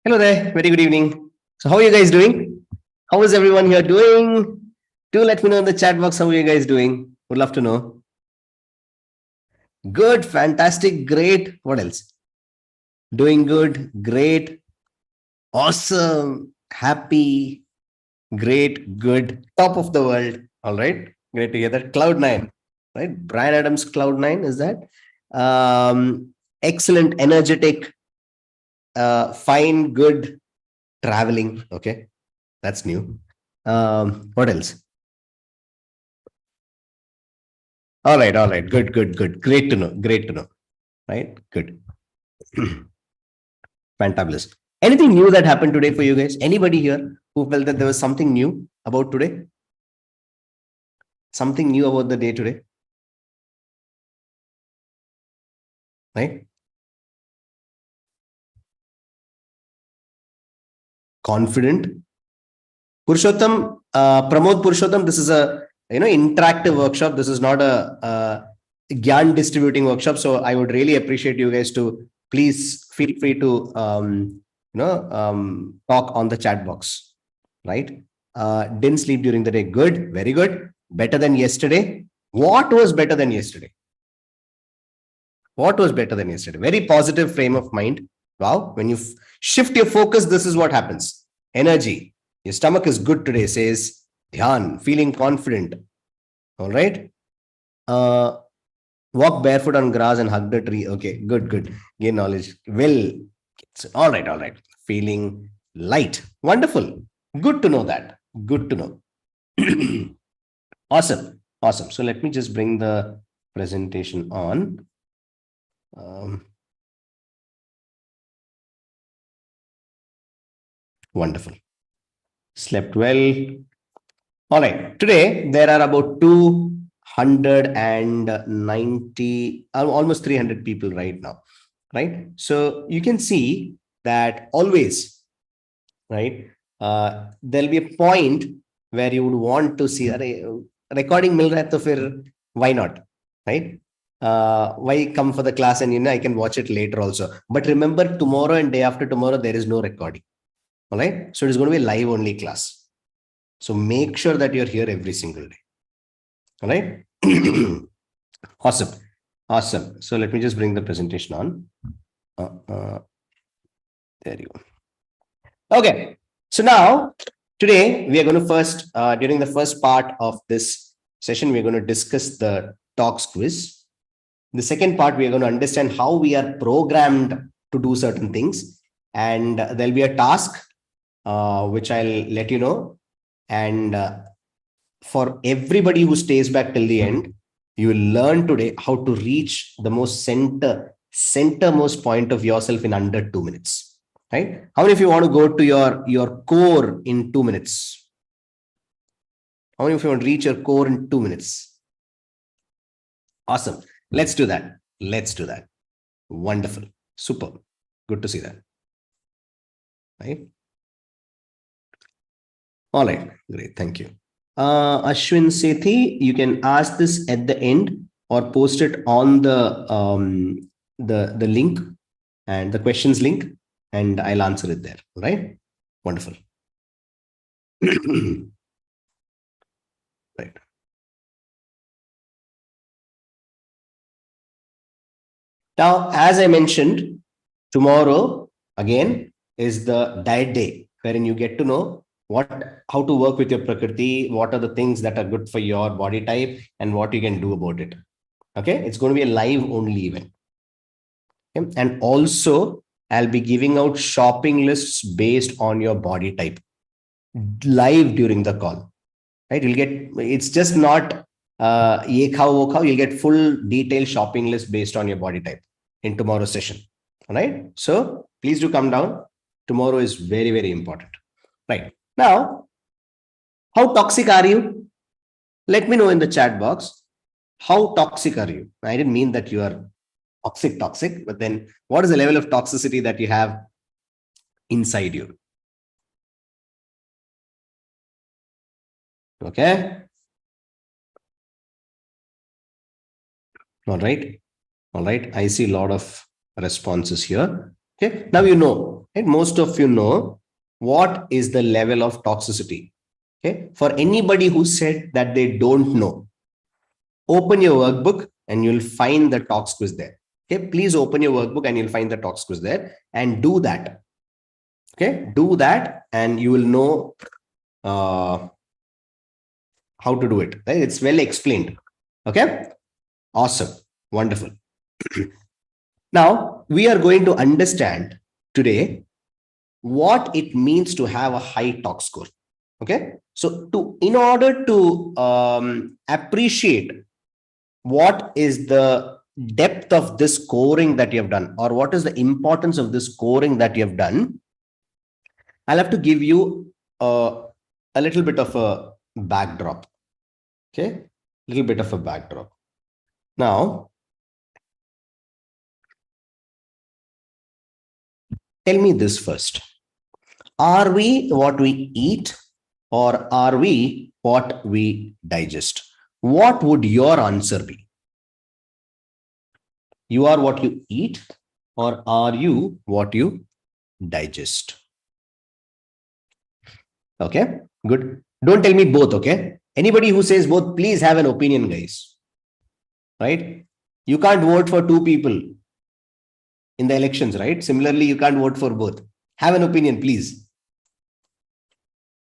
Hello there. Very good evening. So, how are you guys doing? How is everyone here doing? Do let me know in the chat box how are you guys doing. Would love to know. Good, fantastic, great. What else? Doing good, great, awesome, happy, great, good, top of the world. All right. Great to hear that. Cloud9, right? Brian Adams, Cloud9 is that? Excellent, energetic, fine, good, traveling. Okay. That's new. What else? All right, all right. Good, good, good. Great to know. Great to know. Right? Good. Fantabulous. Anything new that happened today for you guys? Anybody here who felt that there was something new about today? Something new about the day today? Right? Confident. Purushottam, Pramod Purushottam, this is a interactive workshop. This is not a Gyan distributing workshop. So I would really appreciate you guys to please feel free to talk on the chat box. Right? Didn't sleep during the day. Good, very good. Better than yesterday. What was better than yesterday? What was better than yesterday? Very positive frame of mind. Wow. When you shift your focus, this is what happens. Energy. Your stomach is good today, says Dhyan, feeling confident. All right. Walk barefoot on grass and hug the tree. Okay, good, good. Gain knowledge. Well, all right, all right. Feeling light. Wonderful. Good to know that. Good to know. Awesome. Awesome. So let me just bring the presentation on. Wonderful. Slept well. All right. Today, there are about 290, almost 300 people right now. Right. So you can see that always, right, there'll be a point where you would want to see recording mil raha hai to fir why not, right? Why come for the class and I can watch it later also. But remember, tomorrow and day after tomorrow, there is no recording. All right. So it is going to be a live only class. So make sure that you're here every single day. All right. Awesome. Awesome. So let me just bring the presentation on. There you go. Okay. So now, today we are going to first, during the first part of this session, we're going to discuss the talks quiz. The second part, we are going to understand how we are programmed to do certain things. And there'll be a task, which I'll let you know. And for everybody who stays back till the end, you will learn today how to reach the most centermost point of yourself in under 2 minutes. Right? How many of you want to go to your core in 2 minutes? How many of you want to reach your core in 2 minutes? Awesome. Let's do that. Let's do that. Wonderful. Super. Good to see that. Right? All right. Great. Thank you. Ashwin Sethi, you can ask this at the end or post it on the link and the questions link, and I'll answer it there. All right. Wonderful. Right. Now, as I mentioned, tomorrow again is the diet day, wherein you get to know how to work with your prakriti, what are the things that are good for your body type, and what you can do about it. Okay, it's going to be a live only event. Okay? And also, I'll be giving out shopping lists based on your body type live during the call. Right, you'll get, it's just not ye khao wo khao, you'll get full detailed shopping list based on your body type in tomorrow's session. All right, so please do come down. Tomorrow is very, very important. Right now, how toxic are you? Let me know in the chat box. How toxic are you? I didn't mean that you are toxic, but then what is the level of toxicity that you have inside you? Okay. All right. All right. I see a lot of responses here. Okay, now you know, right? Most of you know what is the level of toxicity. Okay, for anybody who said that they don't know, open your workbook and you'll find the tox quiz there. Okay, please open your workbook and you'll find the tox quiz there and do that. Okay, do that and you will know how to do it. Right? It's well explained. Okay, awesome, wonderful. Now we are going to understand today what it means to have a high tox score. Okay, so in order to appreciate what is the depth of this scoring that you have done, or what is the importance of this scoring that you have done, I'll have to give you a little bit of a backdrop. Okay, little bit of a backdrop. Now, tell me this first. Are we what we eat, or are we what we digest? What would your answer be? You are what you eat, or are you what you digest? Okay, good. Don't tell me both. Okay, anybody who says both, please have an opinion, guys. Right? You can't vote for two people in the elections, right? Similarly, you can't vote for both. Have an opinion, please.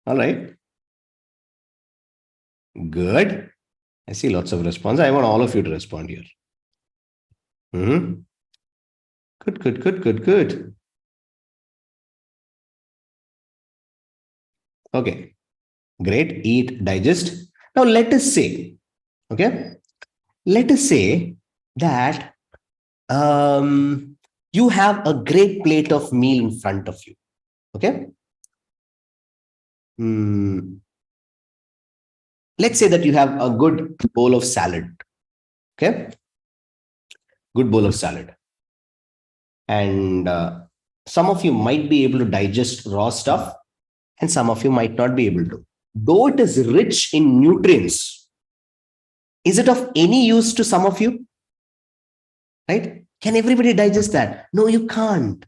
All right. Good. I see lots of response. I want all of you to respond here. Good, good, good, good, good. Okay, great. Eat, digest. Now let us say, okay, let us say that you have a great plate of meal in front of you. Okay. Let's say that you have a good bowl of salad. Okay. Good bowl of salad. And some of you might be able to digest raw stuff, and some of you might not be able to. Though it is rich in nutrients, is it of any use to some of you? Right? Can everybody digest that? No, you can't.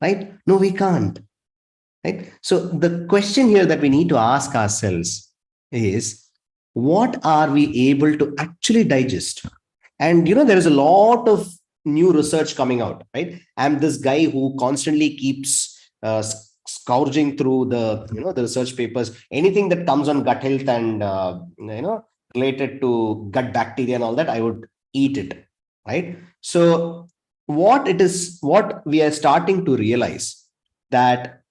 Right? No, we can't. Right? So the question here that we need to ask ourselves is, what are we able to actually digest? And there is a lot of new research coming out, right? I'm this guy who constantly keeps scourging through the research papers. Anything that comes on gut health and related to gut bacteria and all that, I would eat it, right? So what we are starting to realize, that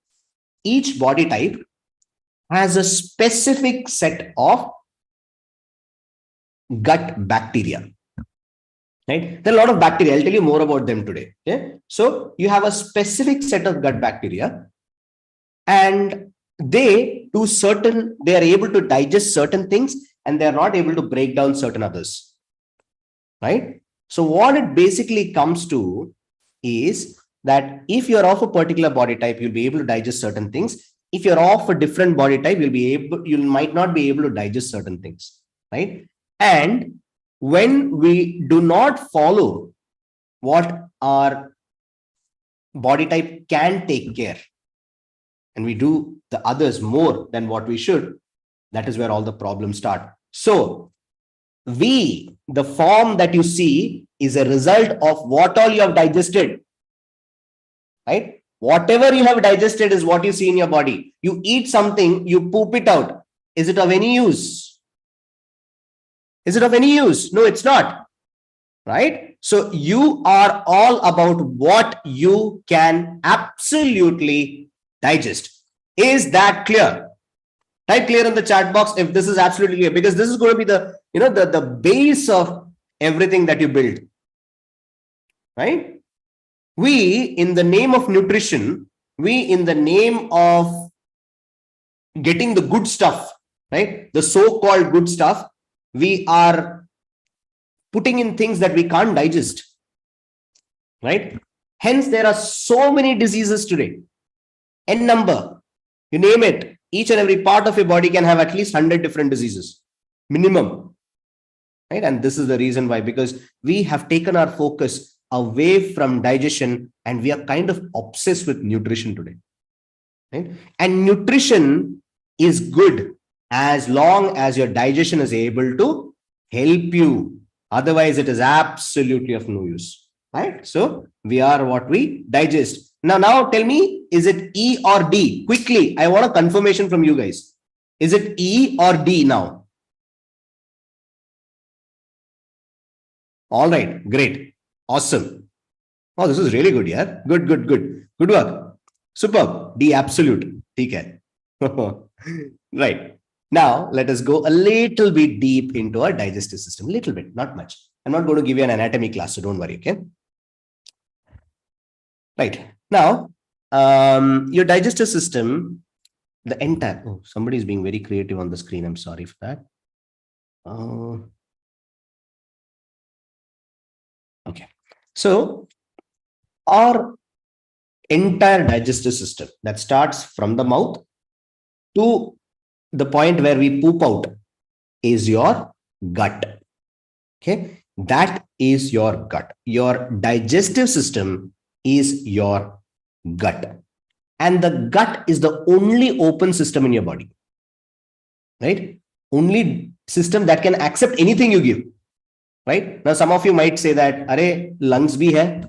each body type has a specific set of gut bacteria. Right? There are a lot of bacteria. I'll tell you more about them today. Okay? So you have a specific set of gut bacteria, and they are able to digest certain things, and they are not able to break down certain others. Right? So what it basically comes to is that if you're of a particular body type, you'll be able to digest certain things. If you're of a different body type, you might not be able to digest certain things. Right? And when we do not follow what our body type can take care, and we do the others more than what we should, that is where all the problems start. So the form that you see is a result of what all you have digested. Right? Whatever you have digested is what you see in your body. You eat something, you poop it out. Is it of any use? Is it of any use? No, it's not. Right? So you are all about what you can absolutely digest. Is that clear? Type clear in the chat box if this is absolutely clear, because this is going to be the base of everything that you build. Right? We, in the name of nutrition, we, in the name of getting the good stuff, right? The so-called good stuff, we are putting in things that we can't digest, right? Hence, there are so many diseases today. N number, you name it. Each and every part of your body can have at least 100 different diseases, minimum, right? And this is the reason why, because we have taken our focus away from digestion, and we are kind of obsessed with nutrition today, right? And nutrition is good as long as your digestion is able to help you. Otherwise, it is absolutely of no use, right? So we are what we digest. Now tell me, is it E or D? Quickly, I want a confirmation from you guys. Is it E or D now? All right, great. Awesome. Oh, this is really good, yeah. Good, good, good. Good work. Superb. D absolute. Okay. Right. Now, let us go a little bit deep into our digestive system. Little bit, not much. I'm not going to give you an anatomy class, so don't worry, okay? Right. Now, your digestive system, the entire... Oh, somebody is being very creative on the screen. I'm sorry for that. Okay. So, our entire digestive system that starts from the mouth to the point where we poop out is your gut. Okay, that is your gut. Your digestive system is your gut, and the gut is the only open system in your body, right? Only system that can accept anything you give, right? Now some of you might say that array lungs bhi hai,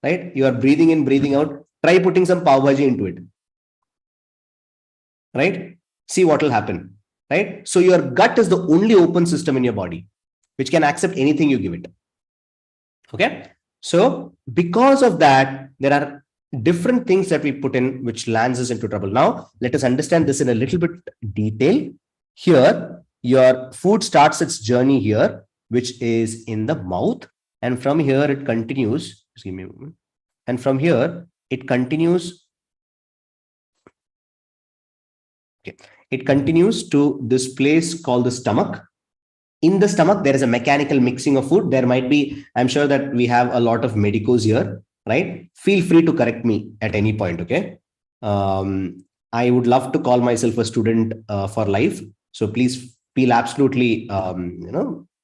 right? You are breathing in, breathing out. Try putting some pav bhaji into it, right? See what will happen, right? So your gut is the only open system in your body which can accept anything you give it. Okay. So because of that, there are different things that we put in which lands us into trouble. Now, let us understand this in a little bit detail. Here, your food starts its journey here, which is in the mouth. And from here, it continues. Just give me a moment. And from here, it continues. Okay. It continues to this place called the stomach. In the stomach, there is a mechanical mixing of food. There might be, I'm sure that we have a lot of medicos here, right? Feel free to correct me at any point, okay? I would love to call myself a student for life. So please feel absolutely,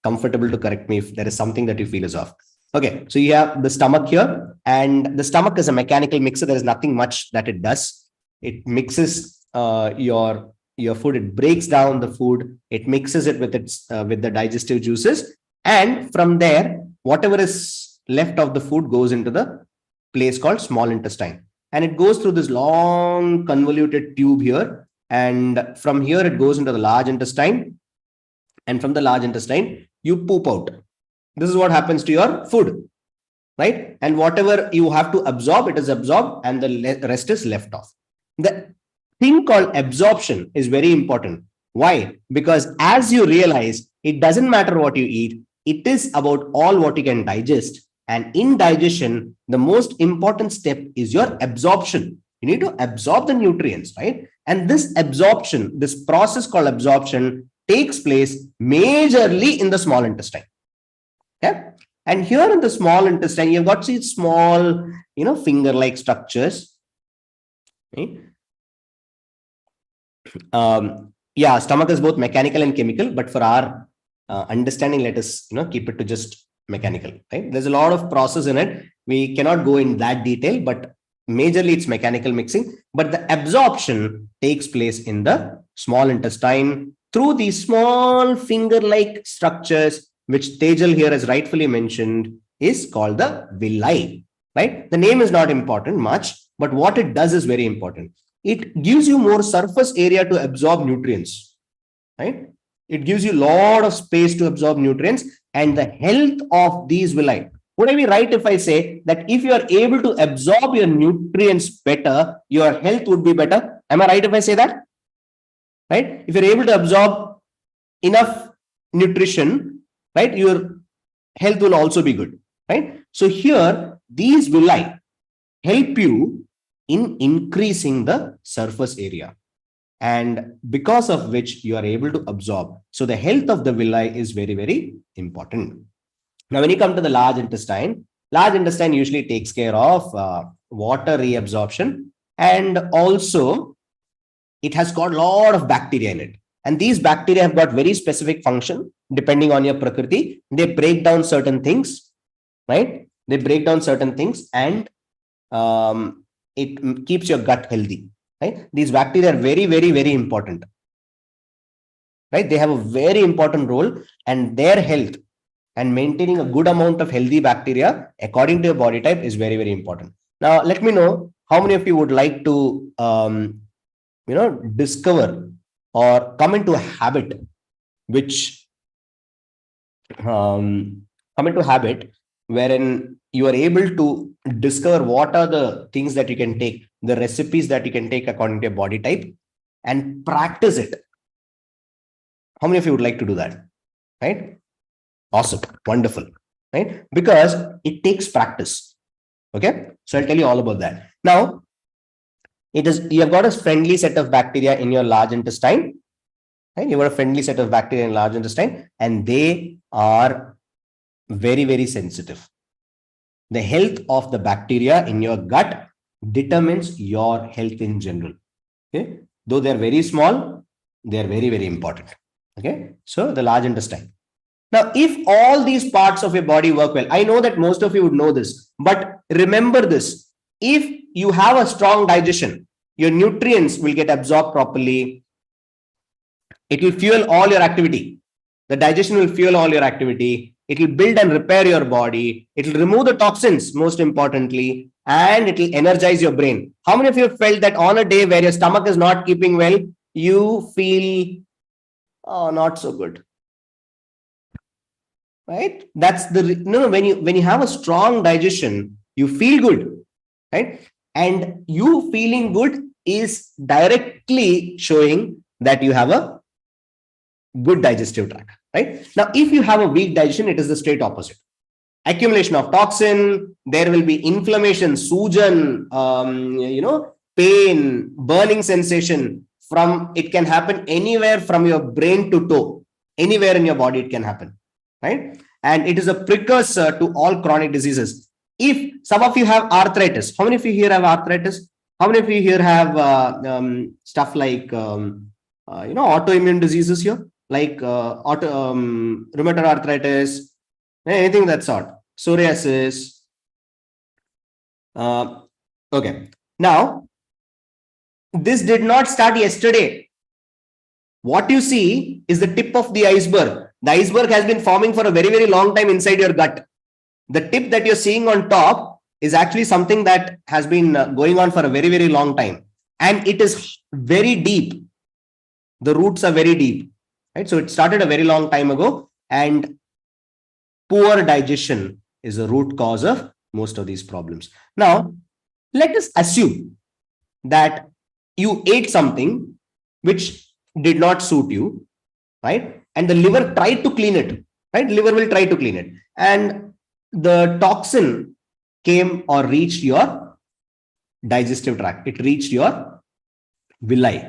comfortable to correct me if there is something that you feel is off. Okay, so you have the stomach here, and the stomach is a mechanical mixer. There is nothing much that it does. It mixes your food. It breaks down the food. It mixes it with with the digestive juices, and from there, whatever is left of the food goes into the place called small intestine, and it goes through this long convoluted tube here, and from here it goes into the large intestine, and from the large intestine you poop out. This is what happens to your food, right? And whatever you have to absorb, it is absorbed, and the rest is left off. The thing called absorption is very important. Why? Because as you realize, it doesn't matter what you eat. It is about all what you can digest. And in digestion, the most important step is your absorption. You need to absorb the nutrients, right? And this absorption, this process called absorption, takes place majorly in the small intestine. Okay? And here in the small intestine, you've got these small, finger-like structures. Okay? Yeah, stomach is both mechanical and chemical, but for our understanding, let us keep it to just mechanical, right? There's a lot of process in it. We cannot go in that detail, but majorly it's mechanical mixing. But the absorption takes place in the small intestine through these small finger-like structures, which Tejal here has rightfully mentioned is called the villi, right? The name is not important much, but what it does is very important. It gives you more surface area to absorb nutrients, right? It gives you a lot of space to absorb nutrients, and the health of these villi. Would I be right if I say that if you are able to absorb your nutrients better, your health would be better? Am I right if I say that? Right? If you're able to absorb enough nutrition, right, your health will also be good, right? So here, these villi help you in increasing the surface area, and because of which you are able to absorb. So the health of the villi is very, very important. Now, when you come to the large intestine usually takes care of water reabsorption, and also it has got a lot of bacteria in it. And these bacteria have got very specific function depending on your prakriti. They break down certain things, right? They break down certain things, and it keeps your gut healthy, right? These bacteria are very, very, very important, right? They have a very important role, and their health and maintaining a good amount of healthy bacteria according to your body type is very, very important. Now, let me know how many of you would like to, discover or come into a habit which come into habit wherein you are able to discover what are the things that you can take, the recipes that you can take according to your body type, and practice it. How many of you would like to do that? Right? Awesome. Wonderful. Right? Because it takes practice. Okay. So I'll tell you all about that. Now, you have got a friendly set of bacteria in your large intestine. Right? You've got a friendly set of bacteria in large intestine, and they are very, very sensitive. The health of the bacteria in your gut determines your health in general. Okay. Though they're very small, they're very, very important. Okay. So the large intestine. Now, if all these parts of your body work well, I know that most of you would know this, but remember this. If you have a strong digestion, your nutrients will get absorbed properly. It will fuel all your activity. The digestion will fuel all your activity. It will build and repair your body. It will remove the toxins, most importantly, and it will energize your brain. How many of you have felt that on a day where your stomach is not keeping well, you feel not so good? Right? That's the when you have a strong digestion, you feel good, right? And you feeling good is directly showing that you have a good digestive tract, right? Now, if you have a weak digestion, it is the straight opposite. Accumulation of toxin, there will be inflammation, sujan, pain, burning sensation. It can happen anywhere from your brain to toe, anywhere in your body it can happen, right? And it is a precursor to all chronic diseases. If some of you have arthritis, how many of you here have arthritis? How many of you here have stuff like autoimmune diseases here, like rheumatoid arthritis, anything that sort, psoriasis? Okay. Now, this did not start yesterday. What you see is the tip of the iceberg. The iceberg has been forming for a very, very long time inside your gut. The tip that you're seeing on top is actually something that has been going on for a very, very long time. And it is very deep. The roots are very deep, right? So it started a very long time ago, and poor digestion is the root cause of most of these problems. Now, let us assume that you ate something which did not suit you, right? And the liver tried to clean it, right? Liver will try to clean it. And the toxin came or reached your digestive tract. It reached your villi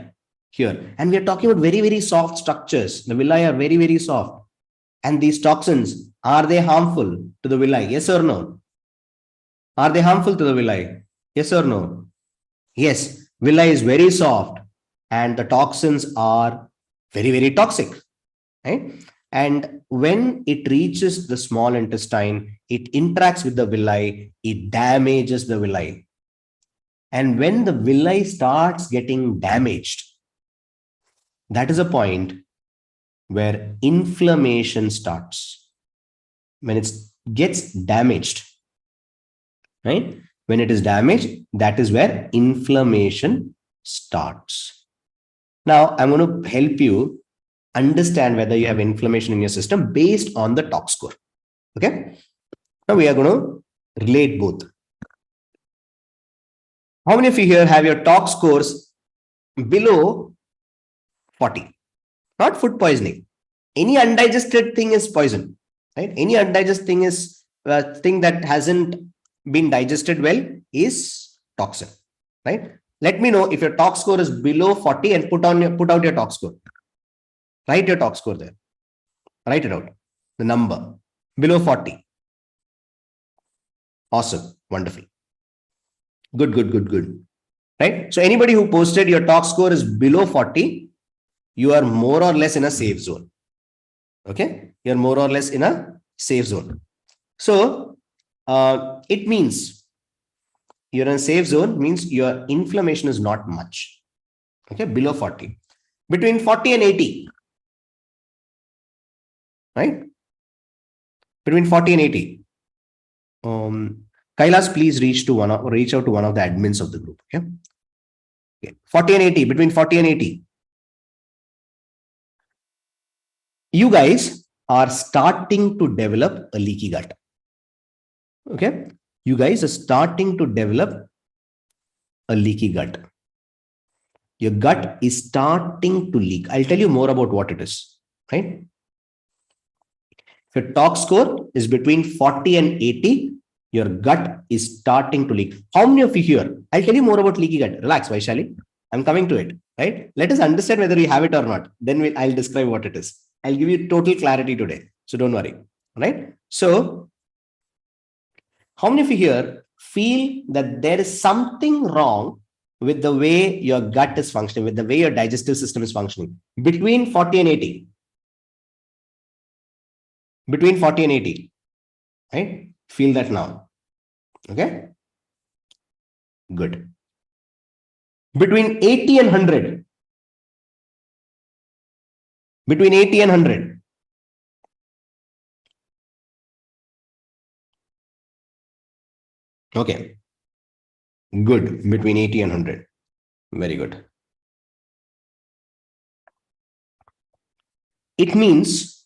here. And we are talking about very, very soft structures. The villi are very, very soft. And these toxins, are they harmful to the villi? Yes or no? Are they harmful to the villi? Yes or no? Yes. Villi is very soft, and the toxins are very, very toxic, right? And when it reaches the small intestine, it interacts with the villi, it damages the villi. And when the villi starts getting damaged, that is a point where inflammation starts. When it gets damaged, right? When it is damaged, that is where inflammation starts. Now, I'm going to help you understand whether you have inflammation in your system based on the tox score. Okay. Now we are going to relate both. How many of you here have your tox scores below 40? Not food poisoning. Any undigested thing is poison, right? Any undigested thing is a thing that hasn't been digested well is toxin, right? Let me know if your tox score is below 40 and put out your tox score. Write your tox score there. Write it out. The number below 40. Awesome. Wonderful. Good. Right? So anybody who posted your tox score is below 40, you are more or less in a safe zone. Okay? You're more or less in a safe zone. So it means you're in a safe zone, means your inflammation is not much. Okay, below 40. Between 40 and 80, right? Between 40 and 80. Kailas, please reach out to one of the admins of the group. Okay. 40 and 80, between 40 and 80. You guys are starting to develop a leaky gut. Okay. You guys are starting to develop a leaky gut. Your gut is starting to leak. I'll tell you more about what it is, right? If your TOC score is between 40 and 80, your gut is starting to leak. How many of you here? I'll tell you more about leaky gut. Relax, Vaishali. I'm coming to it, right? Let us understand whether you have it or not. Then I'll describe what it is. I'll give you total clarity today. So don't worry, right? So how many of you here feel that there is something wrong with the way your gut is functioning, with the way your digestive system is functioning between 40 and 80? Between 40 and 80, right? Feel that now. Okay. Good. Between 80 and 100. Between 80 and 100. Okay. Good. Between 80 and 100. Very good. It means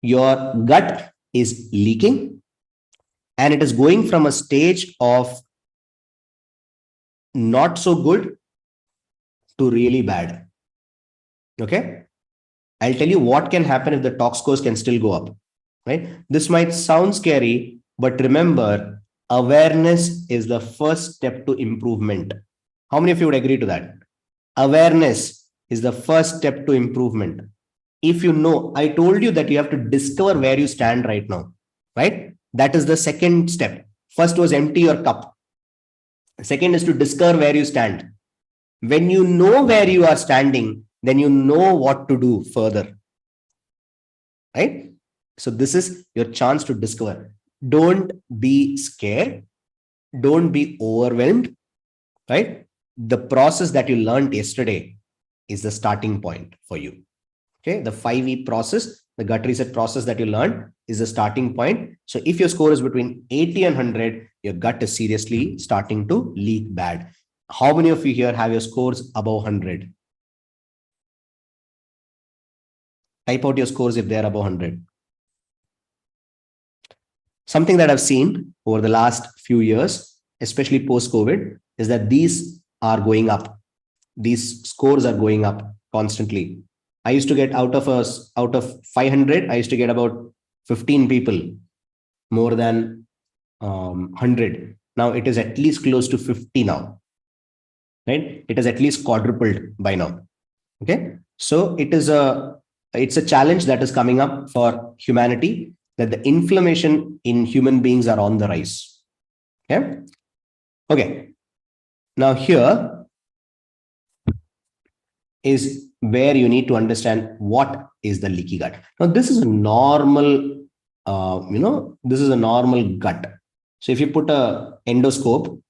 your gut is leaking and it is going from a stage of not so good to really bad. Okay. I'll tell you what can happen if the TOC scores can still go up, right? This might sound scary, but remember, awareness is the first step to improvement. How many of you would agree to that? Awareness is the first step to improvement. If you know, I told you that you have to discover where you stand right now, right? That is the second step. First was empty your cup. Second is to discover where you stand. When you know where you are standing, then you know what to do further, right? So this is your chance to discover. Don't be scared. Don't be overwhelmed, right? The process that you learned yesterday is the starting point for you. Okay, the 5E process, the gut reset process that you learned is the starting point. So if your score is between 80 and 100, your gut is seriously starting to leak bad. How many of you here have your scores above 100? Type out your scores if they are above 100. Something that I've seen over the last few years, especially post-COVID, is that these are going up. These scores are going up constantly. I used to get out of 500, I used to get about 15 people, more than 100. Now it is at least close to 50 now, right? It has at least quadrupled by now. Okay. So it's a challenge that is coming up for humanity, that the inflammation in human beings are on the rise. Okay. Okay. Now here is where you need to understand what is the leaky gut. Now this is a normal, this is a normal gut. So if you put a endoscope,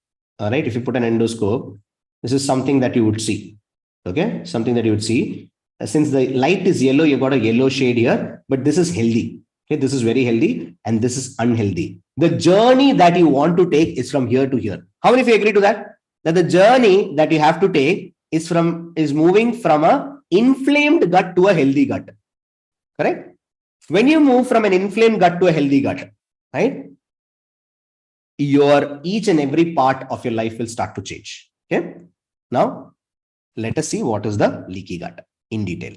right? If you put an endoscope, this is something that you would see. Okay, something that you would see. Since the light is yellow, you've got a yellow shade here, but this is healthy. Okay, this is very healthy, and this is unhealthy. The journey that you want to take is from here to here. How many of you agree to that? That the journey that you have to take is moving from a inflamed gut to a healthy gut. Correct? When you move from an inflamed gut to a healthy gut, right? Your each and every part of your life will start to change. Okay. Now, let us see what is the leaky gut in detail.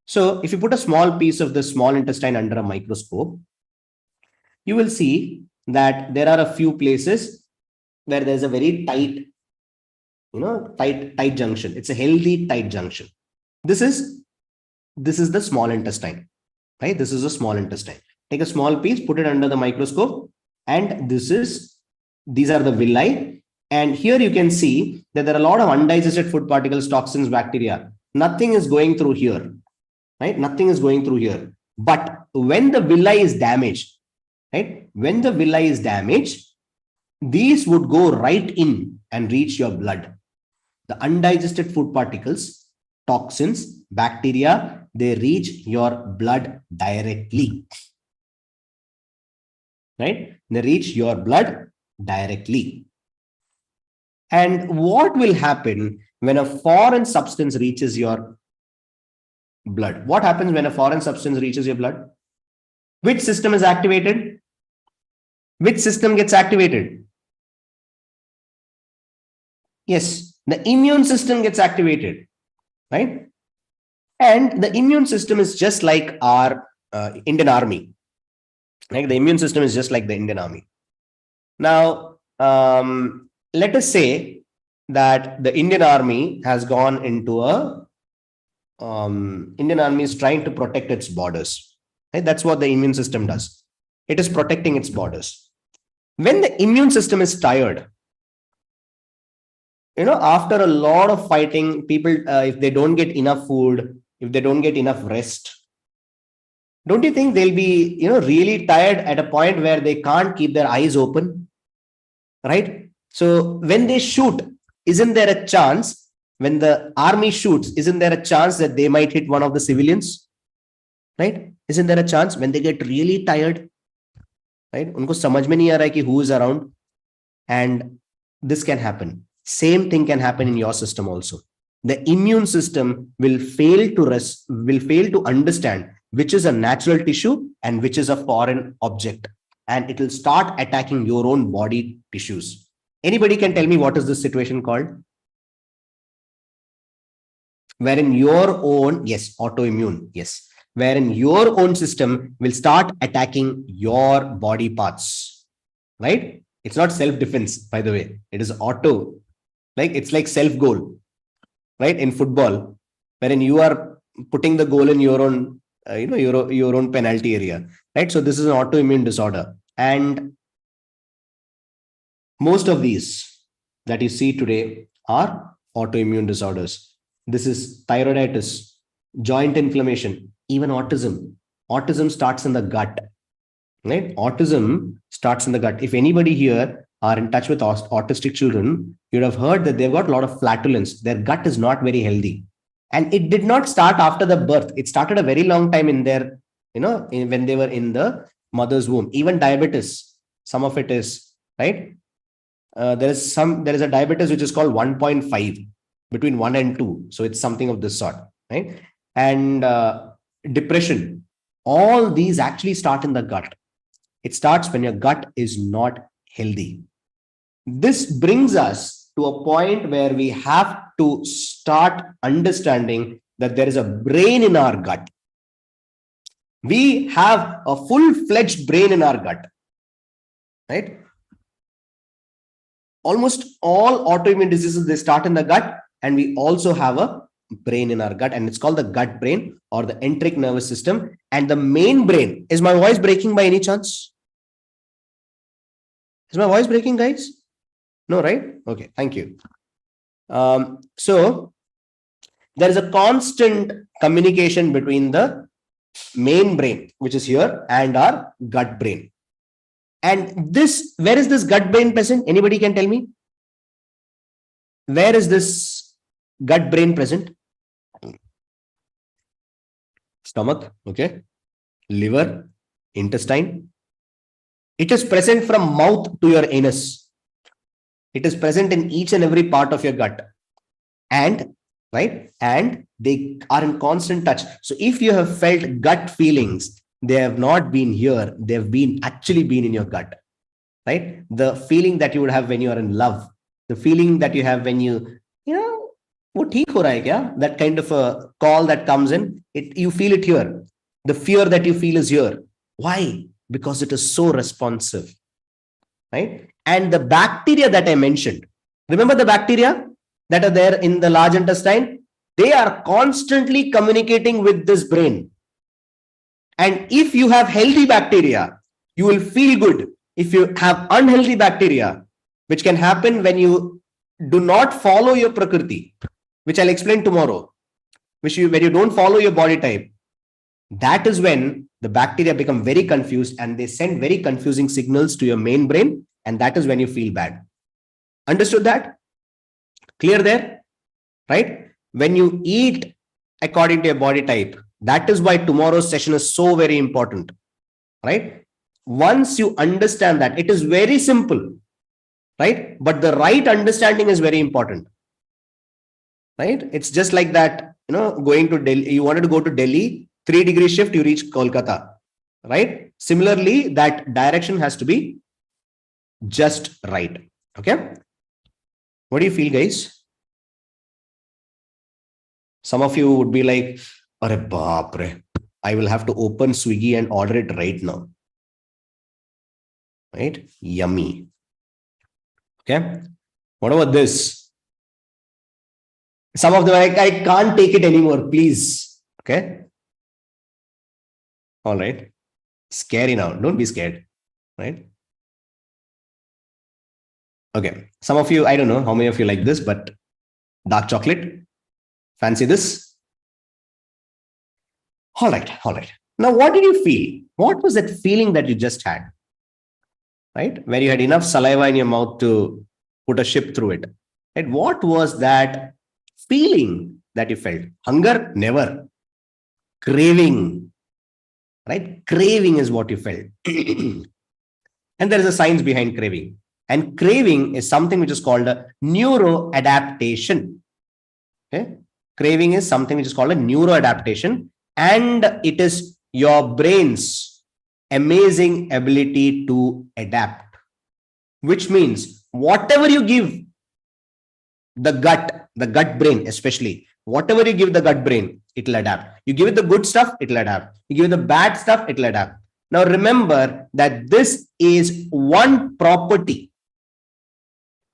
So if you put a small piece of the small intestine under a microscope, you will see that there are a few places where there's a very tight, tight junction. It's a healthy tight junction. This is the small intestine, right? This is a small intestine. Take a small piece, put it under the microscope, and these are the villi. And here you can see that there are a lot of undigested food particles, toxins, bacteria. Nothing is going through here, right? Nothing is going through here. But when the villi is damaged, right? When the villi is damaged, these would go right in and reach your blood. The undigested food particles, toxins, bacteria, they reach your blood directly, right? They reach your blood directly. And what will happen when a foreign substance reaches your blood? What happens when a foreign substance reaches your blood? Which system is activated? Which system gets activated? Yes, the immune system gets activated, right? And the immune system is just like our Indian army. Like the immune system is just like the Indian army. Now, let us say that the Indian army has gone into a Indian army is trying to protect its borders. Right? That's what the immune system does. It is protecting its borders. When the immune system is tired, after a lot of fighting, people, if they don't get enough food, if they don't get enough rest, don't you think they'll be, really tired at a point where they can't keep their eyes open, right? So when they shoot, isn't there a chance, when the army shoots, isn't there a chance that they might hit one of the civilians, right? Isn't there a chance when they get really tired, right? Unko samajh mein nahi aa raha hai ki who is around, and this can happen. Same thing can happen in your system also. The immune system will fail to understand which is a natural tissue and which is a foreign object, and it will start attacking your own body tissues. Anybody can tell me what is this situation called? Wherein your own, yes, autoimmune, yes, wherein your own system will start attacking your body parts, right? It's not self-defense, by the way. It is auto, like it's like self-goal, right? In football, wherein you are putting the goal in your own, your own penalty area, right? So this is an autoimmune disorder. And most of these that you see today are autoimmune disorders. This is thyroiditis, joint inflammation, even autism. Autism starts in the gut, right? Autism starts in the gut. If anybody here are in touch with autistic children, you'd have heard that they've got a lot of flatulence. Their gut is not very healthy. And it did not start after the birth. It started a very long time in their, when they were in the mother's womb. Even diabetes, some of it is, right? There is a diabetes which is called 1.5, between 1 and 2. So it's something of this sort, right? And depression, all these actually start in the gut. It starts when your gut is not healthy. This brings us to a point where we have to start understanding that there is a brain in our gut. We have a full-fledged brain in our gut, right? Almost all autoimmune diseases, they start in the gut, and we also have a brain in our gut, and it's called the gut brain or the enteric nervous system. And the main brain, is my voice breaking by any chance? Is my voice breaking, guys? No, right? Okay, thank you. So there is a constant communication between the main brain, which is here, and our gut brain. And this, where is this gut brain present? Anybody can tell me? Where is this gut brain present? Stomach, okay. Liver, intestine. It is present from mouth to your anus. It is present in each and every part of your gut. And, right? And they are in constant touch. So if you have felt gut feelings, they have not been here. They have actually been in your gut, right? The feeling that you would have when you are in love, the feeling that you have when you, wo theek ho raha hai kya? That kind of a call that comes in, you feel it here. The fear that you feel is here. Why? Because it is so responsive, right? And the bacteria that I mentioned, remember the bacteria that are there in the large intestine? They are constantly communicating with this brain. And if you have healthy bacteria, you will feel good. If you have unhealthy bacteria, which can happen when you do not follow your prakriti, which I'll explain tomorrow, when you don't follow your body type, That is when the bacteria become very confused and they send very confusing signals to your main brain. And that is when you feel bad. Understood that? Clear there? Right? When you eat according to your body type, that is why tomorrow's session is so very important. Right? Once you understand that, it is very simple. Right? But the right understanding is very important. Right? It's just like that, going to Delhi, you wanted to go to Delhi, 3-degree shift, you reach Kolkata. Right? Similarly, that direction has to be just right. Okay. What do you feel, guys? Some of you would be like, "Arey baap re, I will have to open Swiggy and order it right now." Right? Yummy. Okay. What about this? Some of them are like, "I can't take it anymore, please." Okay. All right. Scary now. Don't be scared. Right? Okay. Some of you, I don't know how many of you like this, but dark chocolate. Fancy this? All right. All right. Now, what did you feel? What was that feeling that you just had? Right? Where you had enough saliva in your mouth to put a ship through it. Right? What was that feeling that you felt? Hunger? Never. Craving. Right? Craving is what you felt. And there is a science behind craving. And craving is something which is called a neuroadaptation. Okay? Craving is something which is called a neuroadaptation, and it is your brain's amazing ability to adapt, which means whatever you give the gut brain, especially whatever you give the gut brain, it will adapt. You give it the good stuff, it will adapt. You give it the bad stuff, it will adapt. Now remember that this is one property.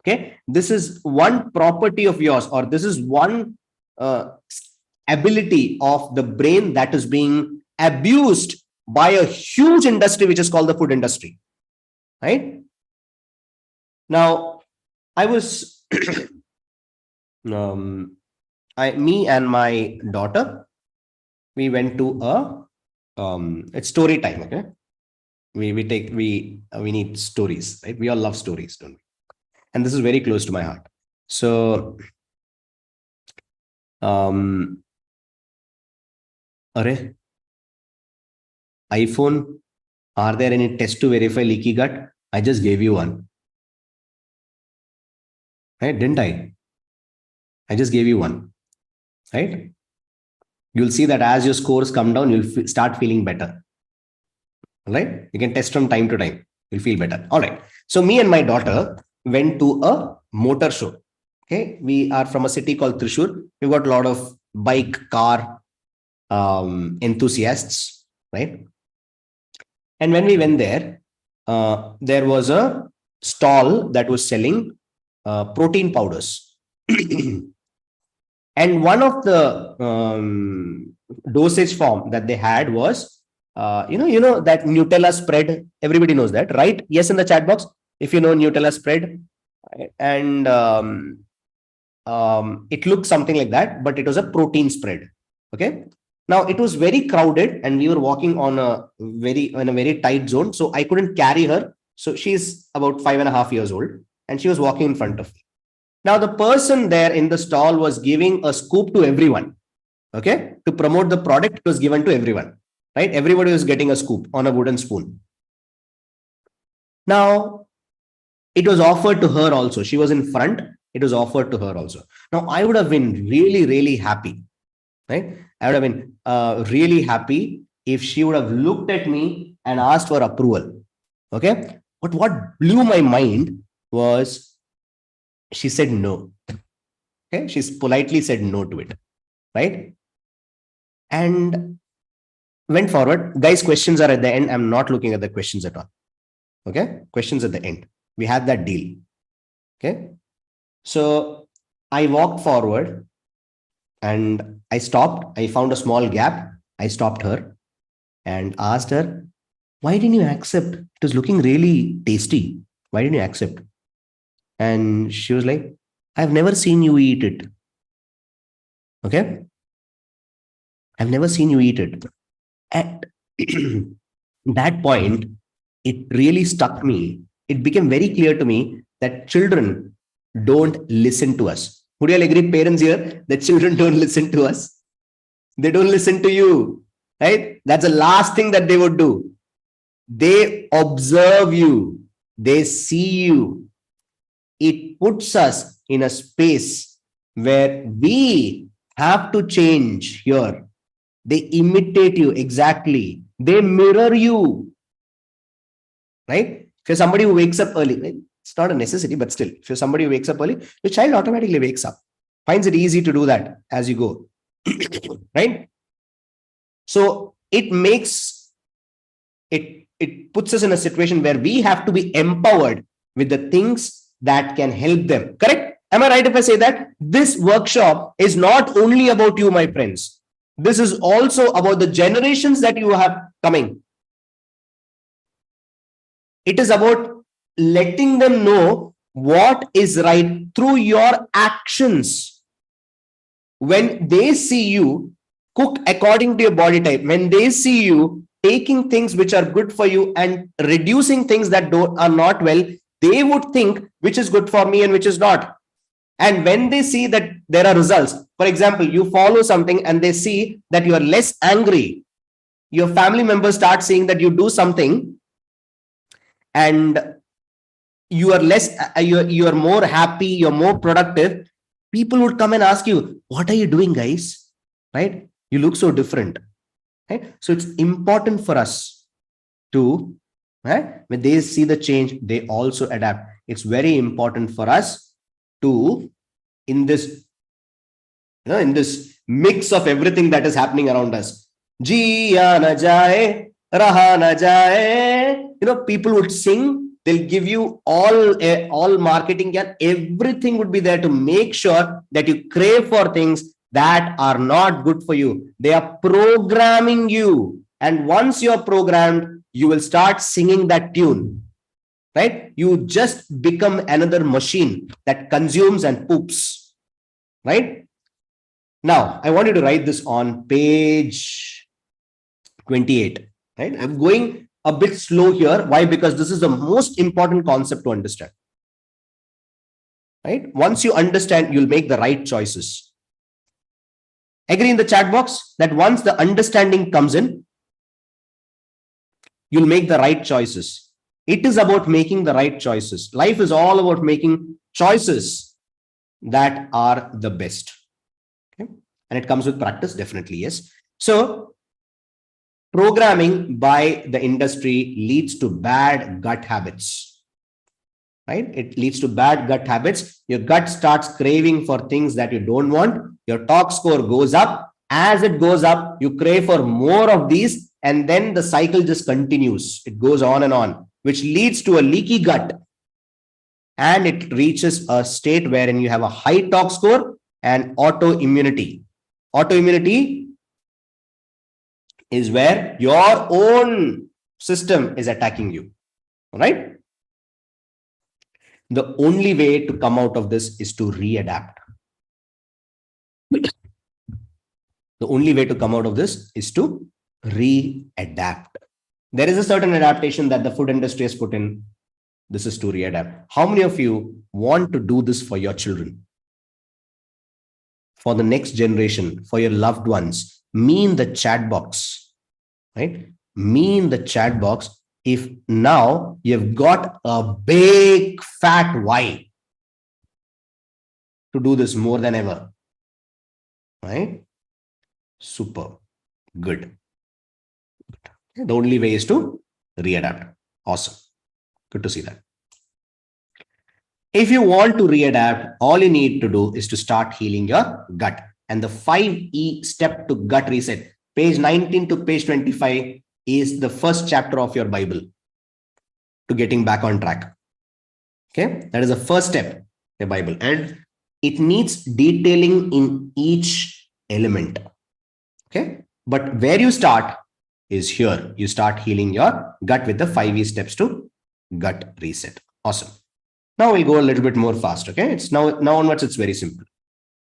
Okay, this is one property of yours, or this is one ability of the brain that is being abused by a huge industry which is called the food industry. Right? Now, I was me and my daughter, we went to it's story time. Okay, we need stories, right? We all love stories, don't we? And this is very close to my heart. So, iPhone, are there any tests to verify leaky gut? I just gave you one. Right? Didn't I? I just gave you one. Right? You'll see that as your scores come down, you'll start feeling better. Right? You can test from time to time. You'll feel better. All right. So me and my daughter went to a motor show. Okay. We are from a city called Thrissur. We've got a lot of bike, car enthusiasts. Right? And when we went there, there was a stall that was selling protein powders. And one of the dosage form that they had was, that Nutella spread. Everybody knows that, right? Yes, in the chat box, if you know Nutella spread. And it looked something like that, but it was a protein spread. Okay. Now it was very crowded, and we were walking on a very tight zone, so I couldn't carry her. So she's about 5.5 years old, and she was walking in front of me. Now the person there in the stall was giving a scoop to everyone. Okay, to promote the product, it was given to everyone. Right, everybody was getting a scoop on a wooden spoon. Now it was offered to her also. She was in front. It was offered to her also. Now I would have been really, really happy. Right? I would have been really happy if she would have looked at me and asked for approval. Okay. But what blew my mind was she said no. Okay. She's politely said no to it. Right. And went forward. Guys, questions are at the end. I'm not looking at the questions at all. Okay. Questions at the end. We had that deal. Okay. So I walked forward and I stopped. I found a small gap. I stopped her and asked her, why didn't you accept? It was looking really tasty. Why didn't you accept? And she was like, I've never seen you eat it. Okay. I've never seen you eat it. At that point, it really struck me. It became very clear to me that children don't listen to us. Would you all agree, parents here, that children don't listen to us? They don't listen to you, right? That's the last thing that they would do. They observe you, they see you. It puts us in a space where we have to change here. They imitate you exactly. They mirror you, right? If you're somebody who wakes up early, it's not a necessity, but still, if you're somebody who wakes up early, your child automatically wakes up, finds it easy to do that as you go, right? So it makes it puts us in a situation where we have to be empowered with the things that can help them. Correct? Am I right if I say that? This workshop is not only about you, my friends. This is also about the generations that you have coming. It is about letting them know what is right through your actions. When they see you cook according to your body type, when they see you taking things which are good for you and reducing things that are not well, they would think which is good for me and which is not. And when they see that there are results, for example, you follow something and they see that you are less angry, your family members start seeing that you do something and you are less, you are more happy, you're more productive, people would come and ask you, what are you doing, guys? Right? You look so different. Right? So it's important for us to, right, when they see the change, they also adapt. It's very important for us to, in this, in this mix of everything that is happening around us, jiya na jaye, raha na jaye, people would sing, they'll give you all marketing, and everything would be there to make sure that you crave for things that are not good for you. They are programming you. And once you're programmed, you will start singing that tune, right? You just become another machine that consumes and poops, right? Now, I want you to write this on page 28, right? I'm going a bit slow here. Why? Because this is the most important concept to understand, right? Once you understand, you'll make the right choices. Agree in the chat box that once the understanding comes in, you'll make the right choices. It is about making the right choices. Life is all about making choices that are the best. Okay? And it comes with practice, definitely, yes. So programming by the industry leads to bad gut habits, right? It leads to bad gut habits. Your gut starts craving for things that you don't want. Your tox score goes up. As it goes up, you crave for more of these, and then the cycle just continues. It goes on and on, which leads to a leaky gut. And it reaches a state wherein you have a high tox score and autoimmunity. Autoimmunity is where your own system is attacking you, right? The only way to come out of this is to readapt. The only way to come out of this is to readapt. There is a certain adaptation that the food industry has put in. This is to readapt. How many of you want to do this for your children? For the next generation, for your loved ones? Me in the chat box, right? Me in the chat box. If now you've got a big fat why to do this more than ever, right? Super good. The only way is to readapt. Awesome. Good to see that. If you want to readapt, all you need to do is to start healing your gut. And the 5E step to gut reset, page 19 to page 25, is the first chapter of your Bible to getting back on track. Okay, that is the first step, the Bible, and it needs detailing in each element. Okay, but where you start is here. You start healing your gut with the 5E steps to gut reset. Awesome. Now we'll go a little bit more fast. Okay, it's now onwards, it's very simple.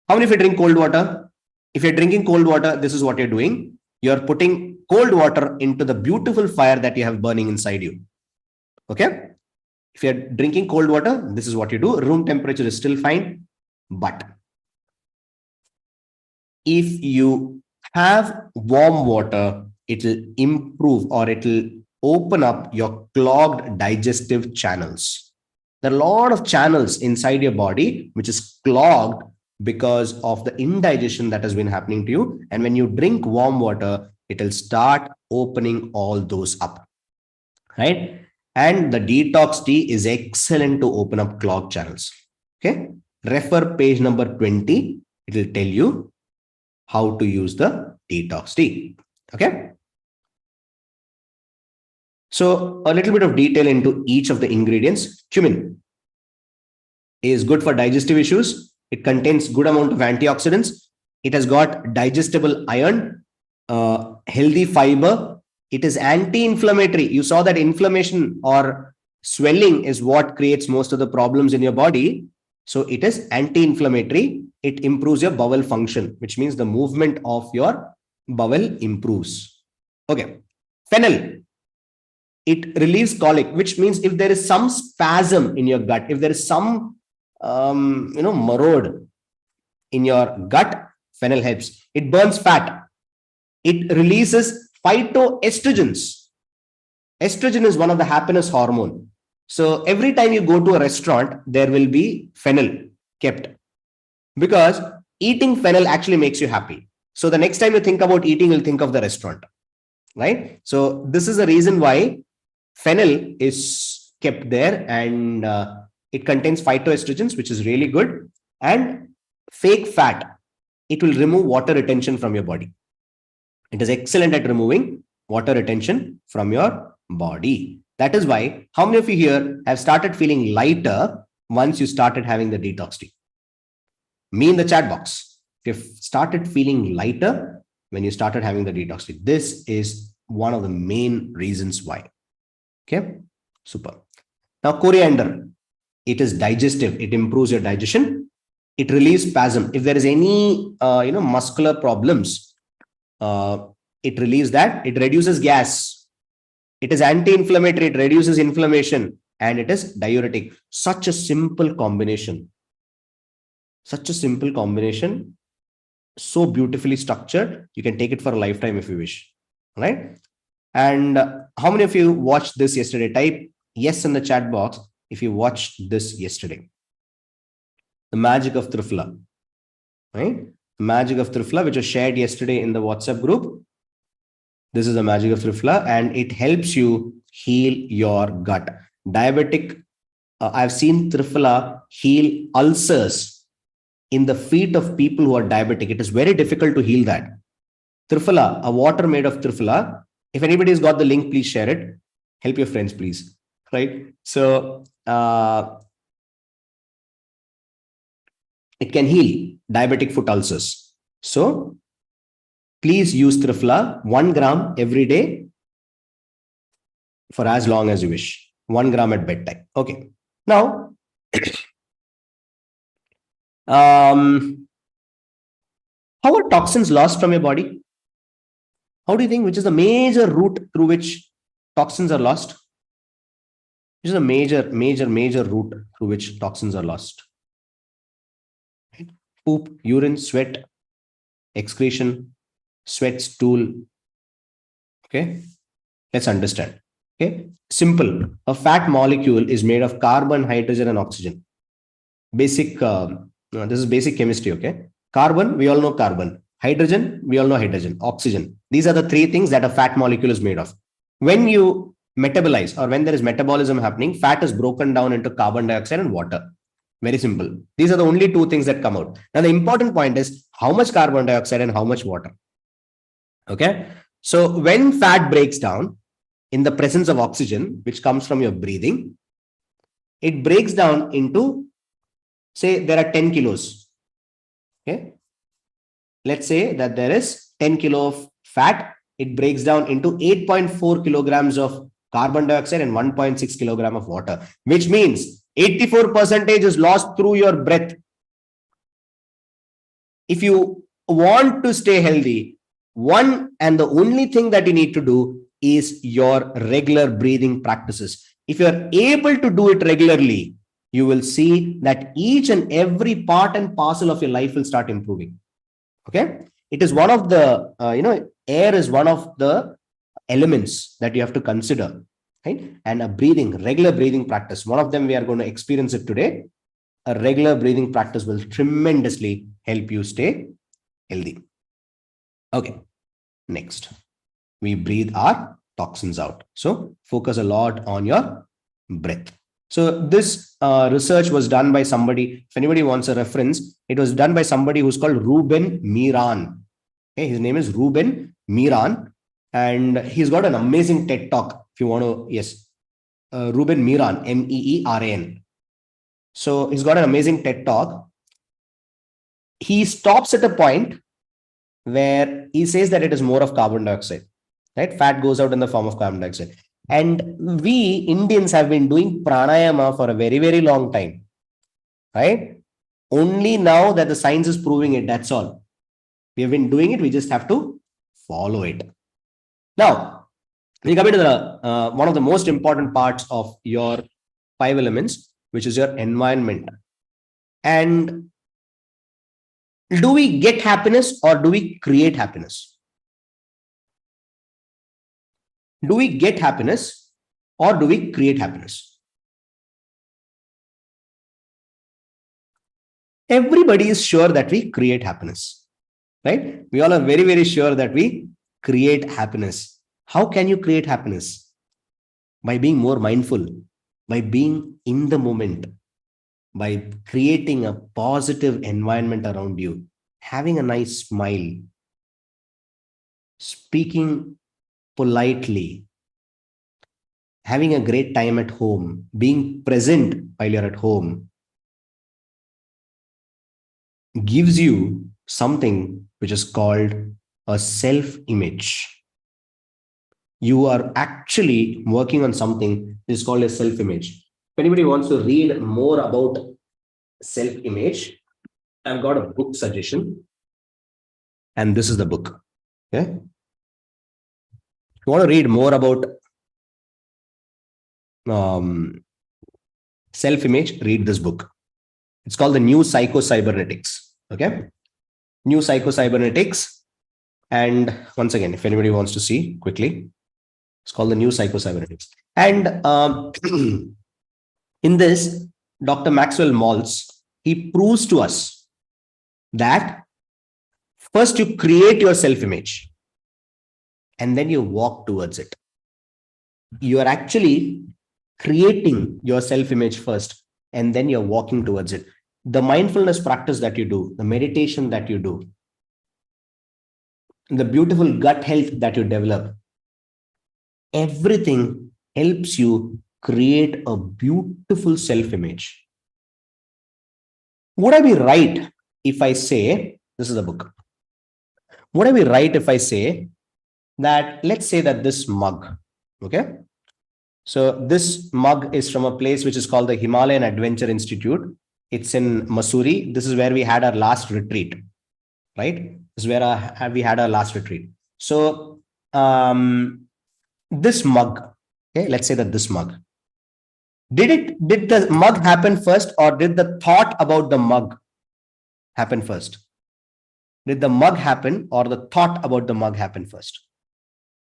How many of you drink cold water? If you're drinking cold water, this is what you're doing. You're putting cold water into the beautiful fire that you have burning inside you. Okay. If you're drinking cold water, this is what you do. Room temperature is still fine. But if you have warm water, it will improve or it will open up your clogged digestive channels. There are a lot of channels inside your body which is clogged because of the indigestion that has been happening to you. And when you drink warm water, it will start opening all those up, right? And the detox tea is excellent to open up clogged channels. Okay. Refer page number 20. It will tell you how to use the detox tea. Okay. So a little bit of detail into each of the ingredients. Cumin is good for digestive issues. It contains good amount of antioxidants. It has got digestible iron, healthy fiber. It is anti-inflammatory. You saw that inflammation or swelling is what creates most of the problems in your body. So it is anti-inflammatory. It improves your bowel function, which means the movement of your bowel improves. Okay. Fennel. It relieves colic, which means if there is some spasm in your gut, if there is some marrow in your gut, fennel helps. It burns fat. It releases phytoestrogens. Estrogen is one of the happiness hormone. So every time you go to a restaurant, there will be fennel kept because eating fennel actually makes you happy. So the next time you think about eating, you'll think of the restaurant, right? So this is the reason why fennel is kept there, and it contains phytoestrogens, which is really good. And fake fat, it will remove water retention from your body. It is excellent at removing water retention from your body. That is why, how many of you here have started feeling lighter once you started having the detox tea? Me in the chat box. If you've started feeling lighter when you started having the detox tea, this is one of the main reasons why. Okay, super. Now, coriander, it is digestive. It improves your digestion. It relieves spasm. If there is any, muscular problems, it relieves that. It reduces gas. It is anti-inflammatory. It reduces inflammation, and it is diuretic. Such a simple combination. Such a simple combination. So beautifully structured. You can take it for a lifetime if you wish. Right? And how many of you watched this yesterday? Type yes in the chat box if you watched this yesterday. The magic of Triphala, right? The magic of Triphala, which was shared yesterday in the WhatsApp group. This is the magic of Triphala, and it helps you heal your gut. Diabetic, I've seen Triphala heal ulcers in the feet of people who are diabetic. It is very difficult to heal that. Triphala, a water made of Triphala. If anybody's got the link, please share it. Help your friends, please. Right? So it can heal diabetic foot ulcers. So please use Triphala 1 gram every day for as long as you wish. 1 gram at bedtime. Okay. Now, how are toxins lost from your body? How do you think, which is the major route through which toxins are lost? Which is a major route through which toxins are lost? Right? Poop, urine, sweat, excretion, sweat, stool. Okay, let's understand. Okay, simple. A fat molecule is made of carbon, hydrogen, and oxygen. Basic. This is basic chemistry. Okay, carbon, we all know carbon. Hydrogen, we all know hydrogen. Oxygen. These are the three things that a fat molecule is made of. When you metabolize, or when there is metabolism happening, fat is broken down into carbon dioxide and water. Very simple. These are the only two things that come out. Now, the important point is how much carbon dioxide and how much water. Okay. So when fat breaks down in the presence of oxygen, which comes from your breathing, it breaks down into, say, there are 10 kilos. Okay. Let's say that there is 10 kilo of fat. It breaks down into 8.4 kilograms of carbon dioxide and 1.6 kilogram of water, which means 84% is lost through your breath. If you want to stay healthy, one and the only thing that you need to do is your regular breathing practices. If you're able to do it regularly, you will see that each and every part and parcel of your life will start improving. Okay. It is one of the, air is one of the elements that you have to consider, right? And a regular breathing practice, one of them we are going to experience it today. A regular breathing practice will tremendously help you stay healthy. Okay. Next, we breathe our toxins out. So focus a lot on your breath. So this research was done by somebody. If anybody wants a reference, it was done by somebody who's called Ruben Miran. Okay, his name is Ruben Miran, and he's got an amazing TED talk. If you want to, yes, Ruben Miran, Meeran. So he's got an amazing TED talk. He stops at a point where he says that it is more of carbon dioxide, right? Fat goes out in the form of carbon dioxide. And we Indians have been doing pranayama for a very, very long time, right? Only now that the science is proving it, that's all. We have been doing it. We just have to follow it. Now, we come into the one of the most important parts of your 5 elements, which is your environment. And do we get happiness or do we create happiness? Do we get happiness or do we create happiness? Everybody is sure that we create happiness, right? We all are very, very sure that we create happiness. How can you create happiness? By being more mindful, by being in the moment, by creating a positive environment around you, having a nice smile, speaking politely, having a great time at home, being present while you're at home, gives you something which is called a self-image. You are actually working on something which is called a self-image. If anybody wants to read more about self-image, I've got a book suggestion. And this is the book. Okay. If you want to read more about self-image, read this book. It's called The New Psycho-Cybernetics. Okay. New Psycho-Cybernetics. And once again, if anybody wants to see quickly, it's called The New Psycho-Cybernetics. And in this, Dr. Maxwell Maltz, he proves to us that first you create your self-image and then you walk towards it. You are actually creating your self-image first and then you're walking towards it. The mindfulness practice that you do, the meditation that you do, the beautiful gut health that you develop, everything helps you create a beautiful self-image. Would I be right if I say, this is the book. Would I be right if I say that, let's say that this mug, okay? So this mug is from a place which is called the Himalayan Adventure Institute. It's in Mussoorie. This is where we had our last retreat, right? This is where we had our last retreat. So this mug, okay, let's say that this mug, did the mug happen first or did the thought about the mug happen first? Did the mug happen or the thought about the mug happen first?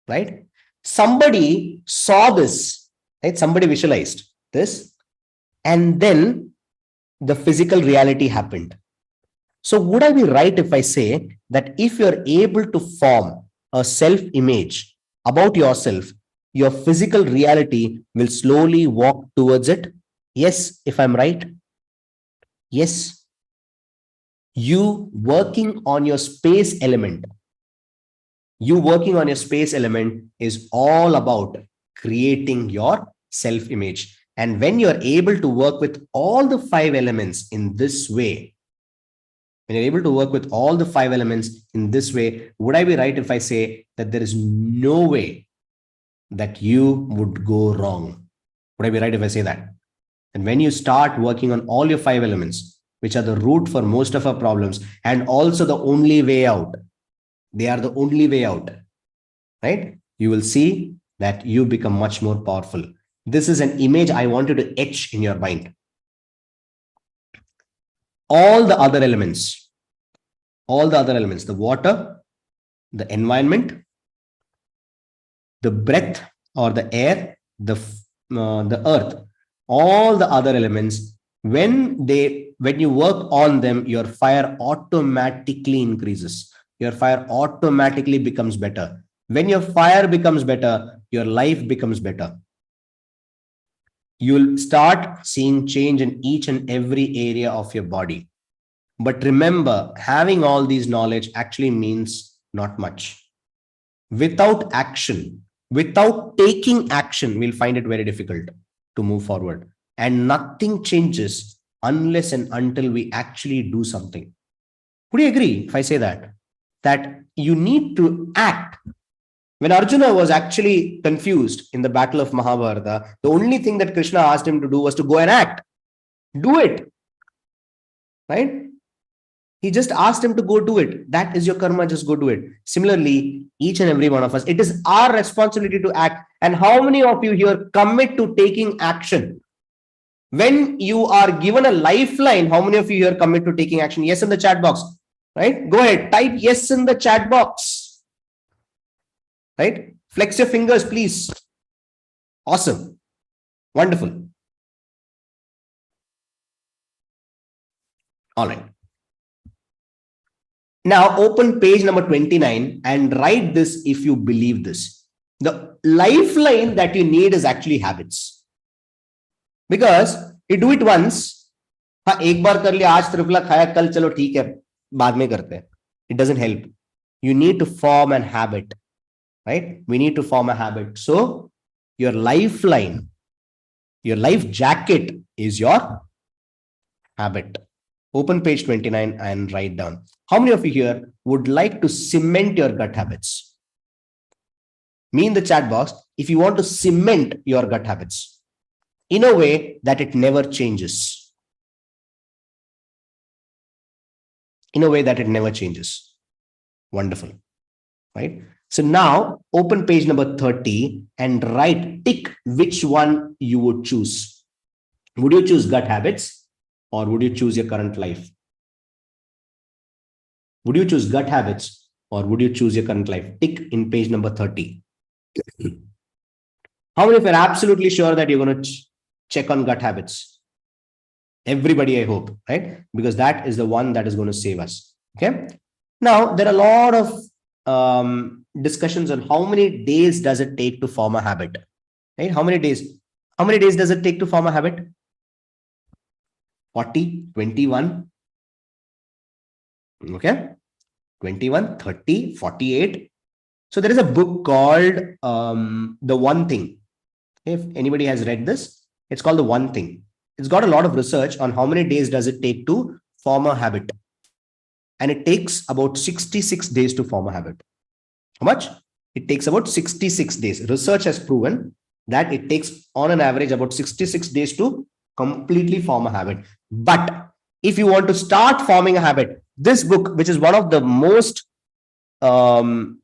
Right? Somebody saw this, right? Somebody visualized this, and then the physical reality happened. So would I be right if I say that if you're able to form a self-image about yourself, your physical reality will slowly walk towards it? Yes, if I'm right. Yes. You working on your space element. You working on your space element is all about creating your self-image. And when you're able to work with all the 5 elements in this way, when you're able to work with all the 5 elements in this way, would I be right if I say that there is no way that you would go wrong? Would I be right if I say that? And when you start working on all your 5 elements, which are the root for most of our problems and also the only way out, They are the only way out, right? You will see that you become much more powerful. This is an image I want you to etch in your mind. All the other elements, the water, the environment, the breath or the air, the earth, all the other elements, when you work on them, your fire automatically increases. Your fire automatically becomes better. When your fire becomes better, your life becomes better. You'll start seeing change in each and every area of your body. But remember, having all these knowledge actually means not much. Without action, without taking action, we'll find it very difficult to move forward. And nothing changes unless and until we actually do something. Would you agree if I say that? That you need to act. When Arjuna was actually confused in the battle of Mahabharata, the only thing that Krishna asked him to do was to go and act. Do it. Right? He just asked him to go do it. That is your karma, just go do it. Similarly, each and every one of us, it is our responsibility to act. And how many of you here commit to taking action? When you are given a lifeline, how many of you here commit to taking action? Yes in the chat box, right? Go ahead, type yes in the chat box, right? Flex your fingers, please. Awesome. Wonderful. All right. Now open page number 29 and write this if you believe this. The lifeline that you need is actually habits. Because you do it once, हाँ एक बार कर लिया, आज त्रिफला खाया, कल चलो ठीक है बाद में करते हैं. It doesn't help. You need to form an habit, right? We need to form a habit. So your lifeline, your life jacket is your habit. Open page 29 and write down. How many of you here would like to cement your gut habits? Me in the chat box, if you want to cement your gut habits in a way that it never changes. In a way that it never changes. Wonderful, right? So now open page number 30 and write, tick which one you would choose. Would you choose gut habits or would you choose your current life? Would you choose gut habits or would you choose your current life? Tick in page number 30. How many of you are absolutely sure that you're going to check on gut habits? Everybody, I hope, right? Because that is the one that is going to save us. Okay. Now, there are a lot of discussions on how many days does it take to form a habit, right? How many days? How many days does it take to form a habit? 40, 21. Okay. 21, 30, 48. So there is a book called The One Thing. If anybody has read this, it's called The One Thing. It's got a lot of research on how many days does it take to form a habit. And it takes about 66 days to form a habit. How much? It takes about 66 days. Research has proven that it takes on an average about 66 days to completely form a habit. But if you want to start forming a habit, this book, which is one of the most, hailed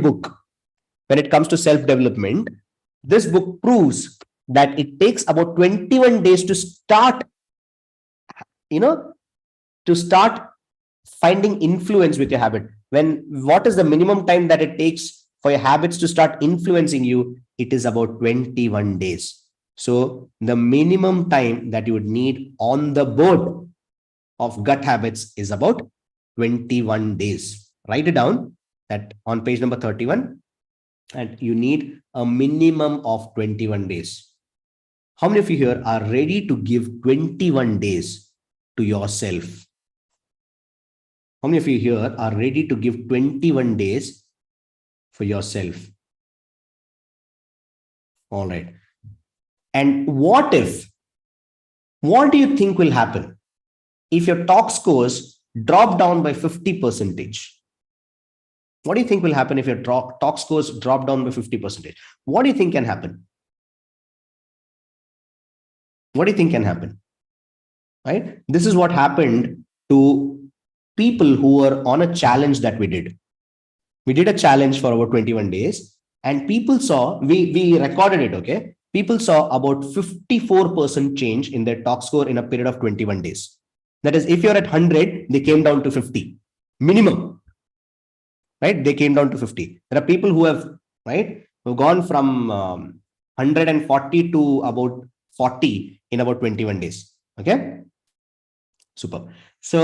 book when it comes to self-development, this book proves that it takes about 21 days to start, to start finding influence with your habit. What is the minimum time that it takes for your habits to start influencing you? It is about 21 days. So the minimum time that you would need on the board of gut habits is about 21 days. Write it down that on page number 31, and you need a minimum of 21 days. How many of you here are ready to give 21 days to yourself? How many of you here are ready to give 21 days for yourself? All right. And what do you think will happen if your talk scores drop down by 50%? What do you think will happen if your talk scores drop down by 50%? What do you think can happen? What do you think can happen? Right? This is what happened to people who were on a challenge that we did. We did a challenge for about 21 days, and people saw, we recorded it, okay? People saw about 54% change in their talk score in a period of 21 days. That is, if you're at 100, they came down to 50 minimum, right? They came down to 50. There are people who have, right, who've gone from 140 to about 40 in about 21 days. Okay, super. So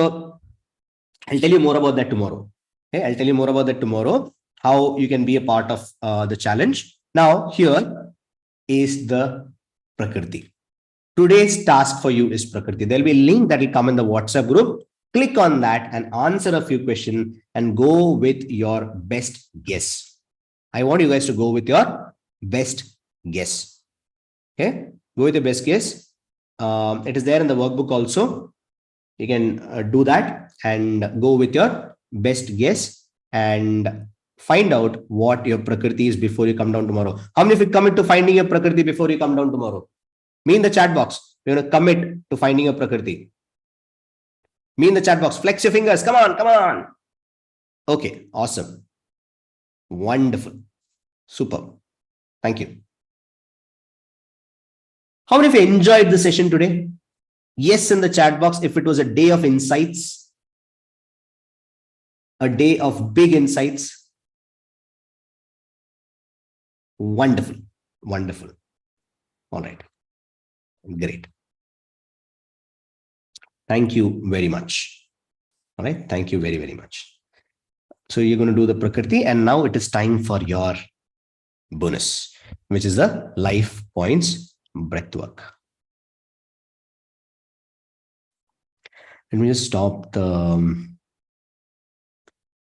I'll tell you more about that tomorrow. Okay, I'll tell you more about that tomorrow, how you can be a part of the challenge. Now, here is the Prakriti. Today's task for you is Prakriti. There'll be a link that will come in the WhatsApp group. Click on that and answer a few questions and go with your best guess. I want you guys to go with your best guess. Okay, go with your best guess. It is there in the workbook also. You can do that and go with your best guess and find out what your Prakriti is before you come down tomorrow. How many of you commit to finding your Prakriti before you come down tomorrow? Me in the chat box. You're going to commit to finding your Prakriti. Me in the chat box. Flex your fingers. Come on, come on. Okay, awesome. Wonderful. Super. Thank you. How many of you enjoyed the session today? Yes, in the chat box, if it was a day of insights, a day of big insights. Wonderful. Wonderful. All right. Great. Thank you very much. All right. Thank you very, very much. So you're going to do the Prakriti, and now it is time for your bonus, which is the life points breathwork. Let me just stop the